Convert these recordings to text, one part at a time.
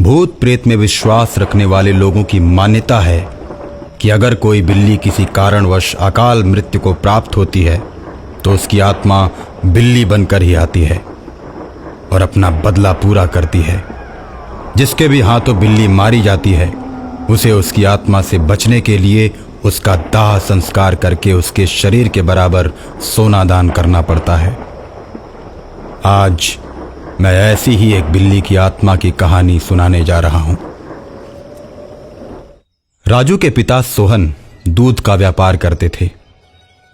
भूत प्रेत में विश्वास रखने वाले लोगों की मान्यता है कि अगर कोई बिल्ली किसी कारणवश अकाल मृत्यु को प्राप्त होती है तो उसकी आत्मा बिल्ली बनकर ही आती है और अपना बदला पूरा करती है। जिसके भी हाथों बिल्ली मारी जाती है उसे उसकी आत्मा से बचने के लिए उसका दाह संस्कार करके उसके शरीर के बराबर सोना दान करना पड़ता है। आज मैं ऐसी ही एक बिल्ली की आत्मा की कहानी सुनाने जा रहा हूं। राजू के पिता सोहन दूध का व्यापार करते थे।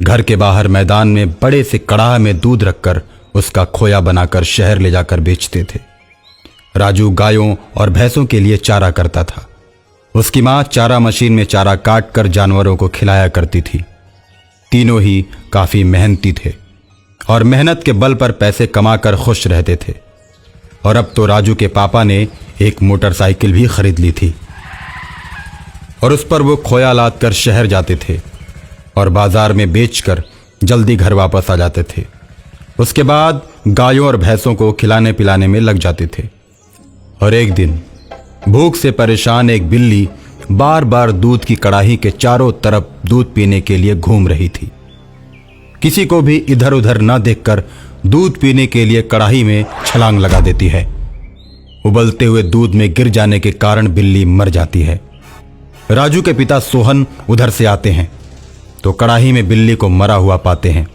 घर के बाहर मैदान में बड़े से कड़ाह में दूध रखकर उसका खोया बनाकर शहर ले जाकर बेचते थे। राजू गायों और भैंसों के लिए चारा करता था। उसकी मां चारा मशीन में चारा काट कर जानवरों को खिलाया करती थी। तीनों ही काफी मेहनती थे और मेहनत के बल पर पैसे कमाकर खुश रहते थे। और अब तो राजू के पापा ने एक मोटरसाइकिल भी खरीद ली थी और उस पर वो खोया लाद कर शहर जाते थे और बाजार में बेचकर जल्दी घर वापस आ जाते थे। उसके बाद गायों और भैंसों को खिलाने पिलाने में लग जाते थे। और एक दिन भूख से परेशान एक बिल्ली बार बार दूध की कड़ाही के चारों तरफ दूध पीने के लिए घूम रही थी। किसी को भी इधर उधर न देखकर दूध पीने के लिए कड़ाही में छलांग लगा देती है। उबलते हुए दूध में गिर जाने के कारण बिल्ली मर जाती है। राजू के पिता सोहन उधर से आते हैं तो कड़ाही में बिल्ली को मरा हुआ पाते हैं।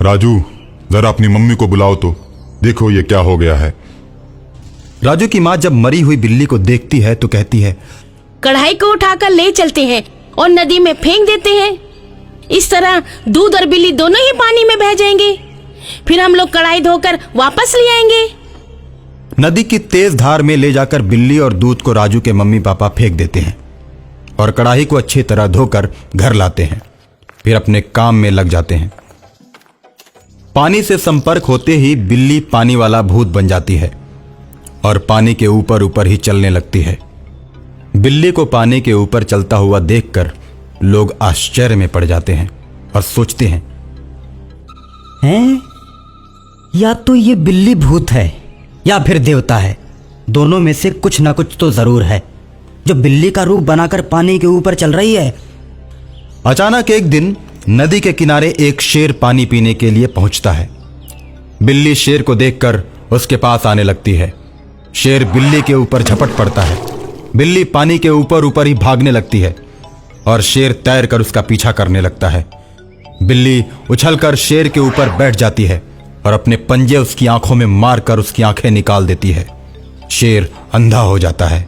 राजू, जरा अपनी मम्मी को बुलाओ तो देखो ये क्या हो गया है। राजू की मां जब मरी हुई बिल्ली को देखती है तो कहती है, कढ़ाई को उठाकर ले चलते हैं और नदी में फेंक देते हैं। इस तरह दूध और बिल्ली दोनों ही पानी में बह जाएंगे। फिर हम लोग कढ़ाई धोकर वापस ले आएंगे। नदी की तेज धार में ले जाकर बिल्ली और दूध को राजू के मम्मी पापा फेंक देते हैं और कढ़ाई को अच्छी तरह धोकर घर लाते हैं। फिर अपने काम में लग जाते हैं। पानी से संपर्क होते ही बिल्ली पानी वाला भूत बन जाती है और पानी के ऊपर ऊपर ही चलने लगती है। बिल्ली को पानी के ऊपर चलता हुआ देखकर लोग आश्चर्य में पड़ जाते हैं और सोचते हैं, या तो ये बिल्ली भूत है या फिर देवता है। दोनों में से कुछ ना कुछ तो जरूर है जो बिल्ली का रूप बनाकर पानी के ऊपर चल रही है। अचानक एक दिन नदी के किनारे एक शेर पानी पीने के लिए पहुंचता है। बिल्ली शेर को देखकर उसके पास आने लगती है। शेर बिल्ली के ऊपर झपट पड़ता है। बिल्ली पानी के ऊपर ऊपर ही भागने लगती है और शेर तैरकर उसका पीछा करने लगता है। बिल्ली उछलकर शेर के ऊपर बैठ जाती है और अपने पंजे उसकी आंखों में मारकर उसकी आंखें निकाल देती है। शेर अंधा हो जाता है।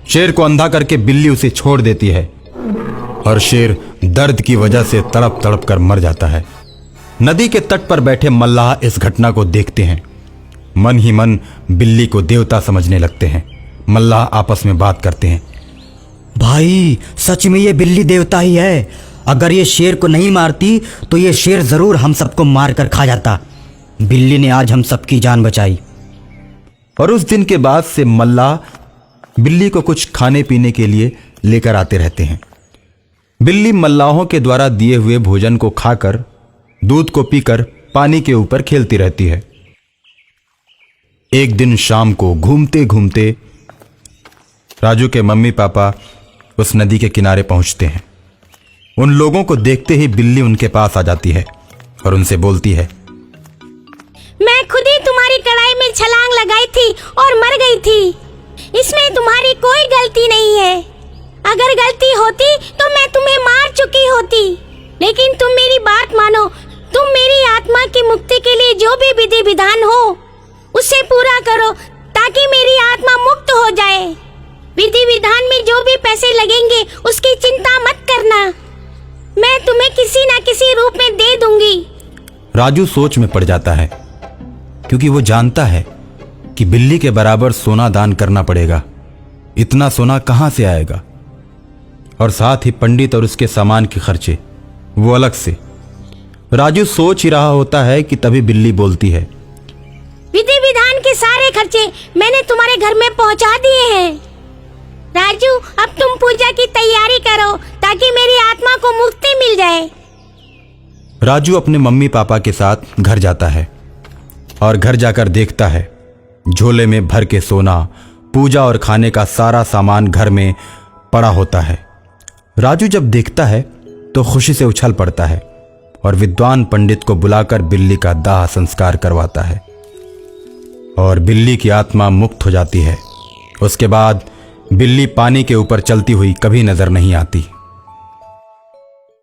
शेर को अंधा करके बिल्ली उसे छोड़ देती है और शेर दर्द की वजह से तड़प तड़प कर मर जाता है। नदी के तट पर बैठे मल्लाह इस घटना को देखते हैं। मन ही मन बिल्ली को देवता समझने लगते हैं। मल्लाह आपस में बात करते हैं, भाई सच में ये बिल्ली देवता ही है। अगर ये शेर को नहीं मारती तो ये शेर जरूर हम सबको मार कर खा जाता। बिल्ली ने आज हम सबकी जान बचाई। और उस दिन के बाद से मल्लाह बिल्ली को कुछ खाने पीने के लिए लेकर आते रहते हैं। बिल्ली मल्लाहों के द्वारा दिए हुए भोजन को खाकर दूध को पीकर पानी के ऊपर खेलती रहती है। एक दिन शाम को घूमते घूमते राजू के मम्मी पापा उस नदी के किनारे पहुंचते हैं। उन लोगों को देखते ही बिल्ली उनके पास आ जाती है और उनसे बोलती है, मैं खुद ही तुम्हारी कढ़ाई में छलांग लगाई थी और मर गई थी। इसमें तुम्हारी कोई गलती नहीं है। अगर गलती होती तो मैं तुम्हें मार चुकी होती। लेकिन तुम मेरी बात मानो। तुम मेरी आत्मा की मुक्ति के लिए जो भी विधि विधान हो उसे पूरा करो ताकि मेरी आत्मा मुक्त हो जाए। विधि विधान में जो भी पैसे लगेंगे उसकी चिंता मत करना। मैं तुम्हें किसी ना किसी रूप में दे दूंगी। राजू सोच में पड़ जाता है क्योंकि वो जानता है कि बिल्ली के बराबर सोना दान करना पड़ेगा। इतना सोना कहां से आएगा? और साथ ही पंडित और उसके सामान के खर्चे वो अलग से। राजू सोच ही रहा होता है कि तभी बिल्ली बोलती है, विधि विधान के सारे खर्चे मैंने तुम्हारे घर में पहुंचा दिए हैं। राजू, अब तुम पूजा की तैयारी करो ताकि मेरी आत्मा को मुक्ति मिल जाए। राजू अपने मम्मी पापा के साथ घर जाता है और घर जाकर देखता है झोले में भर के सोना, पूजा और खाने का सारा सामान घर में पड़ा होता है। राजू जब देखता है तो खुशी से उछल पड़ता है और विद्वान पंडित को बुलाकर बिल्ली का दाह संस्कार करवाता है और बिल्ली की आत्मा मुक्त हो जाती है। उसके बाद बिल्ली पानी के ऊपर चलती हुई कभी नजर नहीं आती।